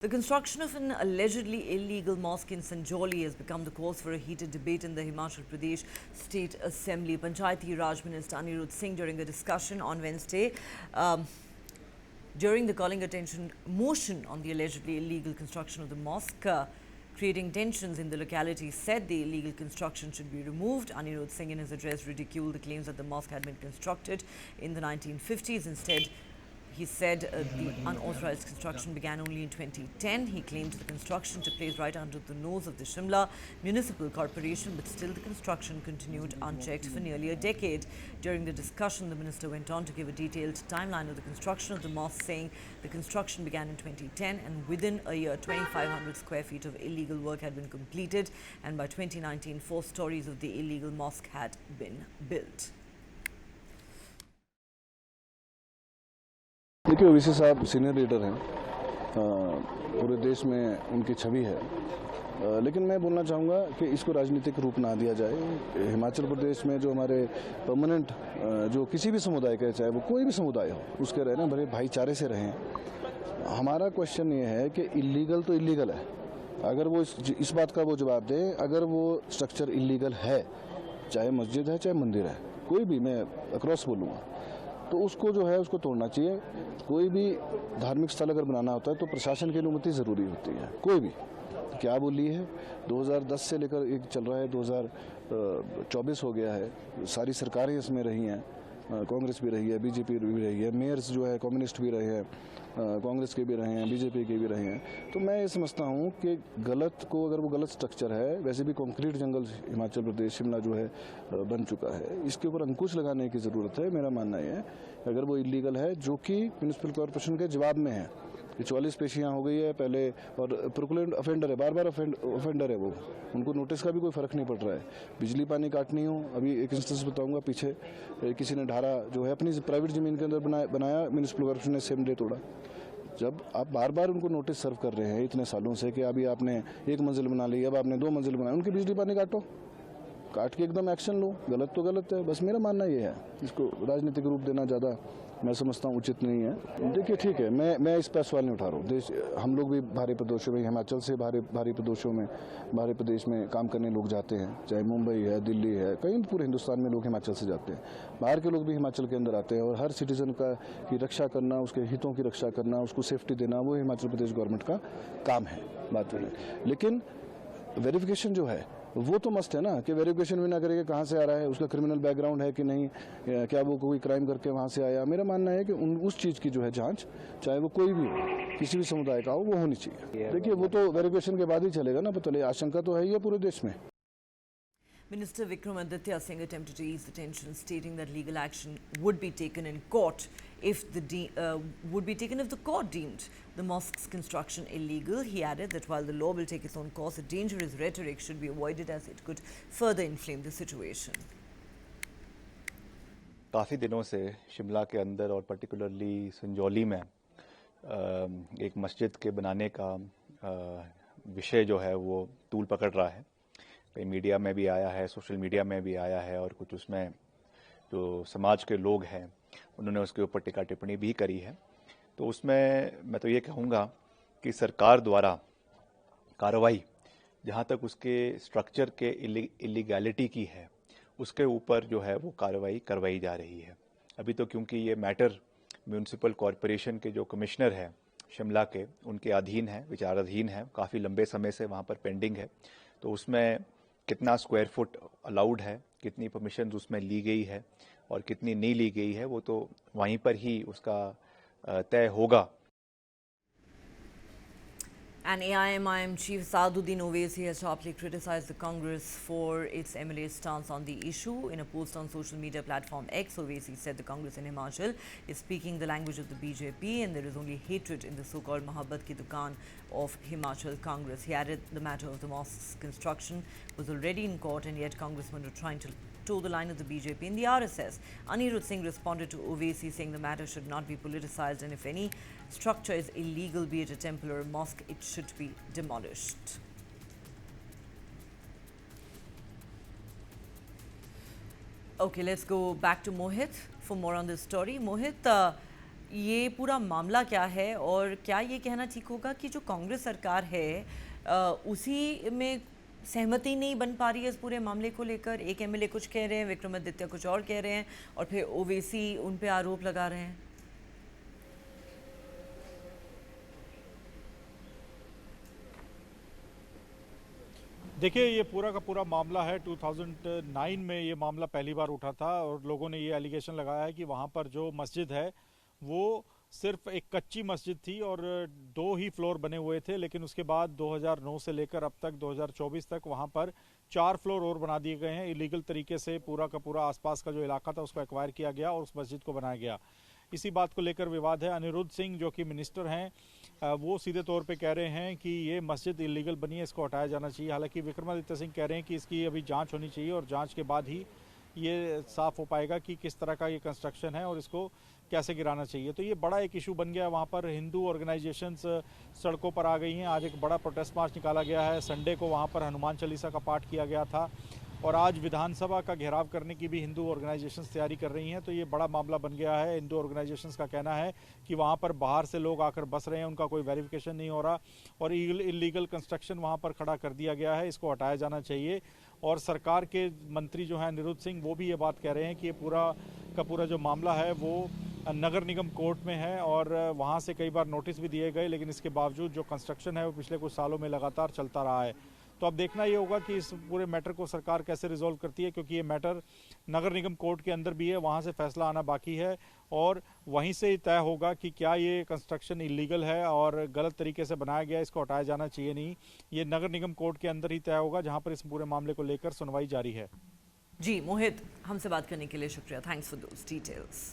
The construction of an allegedly illegal mosque in Sanjoli has become the cause for a heated debate in the Himachal Pradesh State Assembly. Panchayati Raj Minister Anirudh Singh, during a discussion on Wednesday, during the calling attention motion on the allegedly illegal construction of the mosque, creating tensions in the locality, said the illegal construction should be removed. Anirudh Singh in his address ridiculed the claims that the mosque had been constructed in the 1950s. Instead, he said the unauthorized construction began only in 2010. He claimed the construction took place right under the nose of the Shimla Municipal Corporation, but still the construction continued unchecked for nearly a decade. During the discussion, the minister went on to give a detailed timeline of the construction of the mosque, saying the construction began in 2010 and within a year 2,500 square feet of illegal work had been completed, and by 2019 4 stories of the illegal mosque had been built. देखिए, ओवैसी साहब senior leader हैं, पूरे देश में उनकी छवि है, लेकिन मैं बोलना चाहूँगा कि इसको राजनीतिक रूप ना दिया जाए। हिमाचल प्रदेश में जो हमारे परमानेंट जो किसी भी समुदाय का, चाहे वो कोई भी समुदाय हो, उसके रहना बड़े भाईचारे से रहें। हमारा क्वेश्चन ये है कि इलीगल तो इलीगल है, अगर वो इस बात का वो जवाब दे, अगर वो स्ट्रक्चर इलीगल है, चाहे मस्जिद है चाहे मंदिर है, कोई भी, मैं अक्रॉस बोलूँगा, तो उसको जो है उसको तोड़ना चाहिए। कोई भी धार्मिक स्थल अगर बनाना होता है तो प्रशासन की अनुमति ज़रूरी होती है, कोई भी। क्या बोली है, 2010 से लेकर एक चल रहा है, 2024 हो गया है, सारी सरकारें इसमें रही हैं, कांग्रेस भी रही है, बीजेपी भी रही है, मेयर्स जो है कम्युनिस्ट भी रहे हैं, कांग्रेस के भी रहे हैं, बीजेपी के भी रहे हैं। तो मैं ये समझता हूँ कि गलत को, अगर वो गलत स्ट्रक्चर है, वैसे भी कंक्रीट जंगल हिमाचल प्रदेश शिमला जो है बन चुका है, इसके ऊपर अंकुश लगाने की ज़रूरत है। मेरा मानना ये है अगर वो इलीगल है, जो कि म्यूनिसिपल कॉर्पोरेशन के जवाब में है, 44 पेशियाँ हो गई है पहले, और प्रोक्लेम्ड ऑफेंडर है, बार बार ऑफेंडर है वो, उनको नोटिस का भी कोई फ़र्क नहीं पड़ रहा है। बिजली पानी काटनी हो, अभी एक इंस्टेंस बताऊंगा, पीछे किसी ने ढारा जो है अपनी प्राइवेट ज़मीन के अंदर बनाया, म्यूनिसिपल कॉर्पोरेशन ने सेम डे तोड़ा। जब आप बार बार उनको नोटिस सर्व कर रहे हैं इतने सालों से कि अभी आपने 1 मंजिल बना ली, अब आपने 2 मंजिल बनाई, उनकी बिजली पानी काट के एकदम एक्शन लो। गलत तो गलत है, बस मेरा मानना ये है, इसको राजनीतिक रूप देना ज़्यादा मैं समझता हूँ उचित नहीं है। देखिए, ठीक है, मैं इस पर सवाल नहीं उठा रहा हूँ। देश, हम लोग भी भारी प्रदोषों में, हिमाचल से भारी प्रदोषों में, भारी प्रदेश में काम करने लोग जाते हैं, चाहे मुंबई है, दिल्ली है, कहीं पूरे हिंदुस्तान में लोग हिमाचल से जाते हैं, बाहर के लोग भी हिमाचल के अंदर आते हैं, और हर सिटीजन की रक्षा करना, उसके हितों की रक्षा करना, उसको सेफ्टी देना, वो हिमाचल प्रदेश गवर्नमेंट का काम है, बात है। लेकिन वेरिफिकेशन जो है वो तो मस्ट है ना, कि वेरिफिकेशन भी ना करेंगे कहाँ से आ रहा है, उसका क्रिमिनल बैकग्राउंड है कि नहीं, क्या वो कोई क्राइम करके वहाँ से आया। मेरा मानना है कि उस चीज़ की जो है जांच, चाहे वो कोई भी हो, किसी भी समुदाय का हो, वो होनी चाहिए। देखिए, वो तो वेरिफिकेशन के बाद ही चलेगा ना, पता चले। आशंका तो है ही है पूरे देश में। Minister Vikramaditya Singh attempted to ease the tension, stating that legal action would be taken in court if the court deemed the mosque's construction illegal. He added that while the law will take its own course, a dangerous rhetoric should be avoided as it could further inflame the situation. काफ़ी दिनों से शिमला के अंदर और particularly Sanjauli में एक मस्जिद के बनाने का विषय जो है वो तूल पकड़ रहा है। कई मीडिया में भी आया है, सोशल मीडिया में भी आया है, और कुछ उसमें जो समाज के लोग हैं उन्होंने उसके ऊपर टिक्का टिप्पणी भी करी है। तो उसमें मैं तो ये कहूँगा कि सरकार द्वारा कार्रवाई जहाँ तक उसके स्ट्रक्चर के इलीगैलिटी की है, उसके ऊपर जो है वो कार्रवाई करवाई जा रही है। अभी तो क्योंकि ये मैटर म्यूनिसिपल कॉरपोरेशन के जो कमिश्नर हैं शिमला के, उनके अधीन है, विचाराधीन है, काफ़ी लंबे समय से वहाँ पर पेंडिंग है, तो उसमें कितना स्क्वायर फुट अलाउड है, कितनी परमिशन उसमें ली गई है और कितनी नहीं ली गई है, वो तो वहीं पर ही उसका तय होगा। And AIMIM chief Saaduddin Owaisi has sharply criticized the Congress for its MLA's stance on the issue. In a post on social media platform X, Owaisi said the Congress in Himachal is speaking the language of the BJP and there is only hatred in the so-called Mohabbat Ki Dukaan of Himachal Congress. He added the matter of the mosque's construction was already in court, and yet congressmen are trying to toe the line of the BJP and the RSS. Anirudh Singh responded to Owaisi, saying the matter should not be politicized, and if any structure is illegal, be it a temple or a mosque, it should be demolished. Okay, let's go back to Mohit for more on this story. Mohit, ये पूरा मामला क्या है और क्या ये कहना ठीक होगा कि जो कांग्रेस सरकार है उसी में सहमति नहीं बन पा रही है इस पूरे मामले को लेकर? एक एमएलए कुछ कह रहे हैं, विक्रमादित्य कुछ और कह रहे हैं और फिर ओवैसी उन पे आरोप लगा रहे हैं। देखिए, ये पूरा का पूरा मामला है 2009 में ये मामला पहली बार उठा था और लोगों ने ये एलिगेशन लगाया है कि वहाँ पर जो मस्जिद है वो सिर्फ एक कच्ची मस्जिद थी और 2 ही फ्लोर बने हुए थे, लेकिन उसके बाद 2009 से लेकर अब तक 2024 तक वहाँ पर 4 फ्लोर और बना दिए गए हैं। इलीगल तरीके से पूरा का पूरा आसपास का जो इलाका था उसको एक्वायर किया गया और उस मस्जिद को बनाया गया। इसी बात को लेकर विवाद है। अनिरुद्ध सिंह जो कि मिनिस्टर हैं वो सीधे तौर पे कह रहे हैं कि ये मस्जिद इलीगल बनी है, इसको हटाया जाना चाहिए। हालांकि विक्रमादित्य सिंह कह रहे हैं कि इसकी अभी जांच होनी चाहिए और जांच के बाद ही ये साफ हो पाएगा कि किस तरह का ये कंस्ट्रक्शन है और इसको कैसे गिराना चाहिए। तो ये बड़ा एक इशू बन गया है। वहाँ पर हिंदू ऑर्गेनाइजेशंस सड़कों पर आ गई हैं। आज एक बड़ा प्रोटेस्ट मार्च निकाला गया है। संडे को वहाँ पर हनुमान चालीसा का पाठ किया गया था और आज विधानसभा का घेराव करने की भी हिंदू ऑर्गेनाइजेशंस तैयारी कर रही हैं। तो ये बड़ा मामला बन गया है। हिंदू ऑर्गेनाइजेशंस का कहना है कि वहाँ पर बाहर से लोग आकर बस रहे हैं, उनका कोई वेरिफिकेशन नहीं हो रहा और इलीगल कंस्ट्रक्शन वहाँ पर खड़ा कर दिया गया है, इसको हटाया जाना चाहिए। और सरकार के मंत्री जो हैं अनिरुद्ध सिंह वो भी ये बात कह रहे हैं कि ये पूरा का पूरा जो मामला है वो नगर निगम कोर्ट में है और वहाँ से कई बार नोटिस भी दिए गए, लेकिन इसके बावजूद जो कंस्ट्रक्शन है वो पिछले कुछ सालों में लगातार चलता रहा है। तो अब देखना ये होगा कि इस पूरे मैटर को सरकार कैसे रिजॉल्व करती है, क्योंकि ये मैटर नगर निगम कोर्ट के अंदर भी है, वहाँ से फैसला आना बाकी है और वहीं से ही तय होगा कि क्या ये कंस्ट्रक्शन इलीगल है और गलत तरीके से बनाया गया, इसको हटाया जाना चाहिए नहीं। ये नगर निगम कोर्ट के अंदर ही तय होगा, जहाँ पर इस पूरे मामले को लेकर सुनवाई जारी है। जी मोहित, हमसे बात करने के लिए शुक्रिया। Thanks for those details.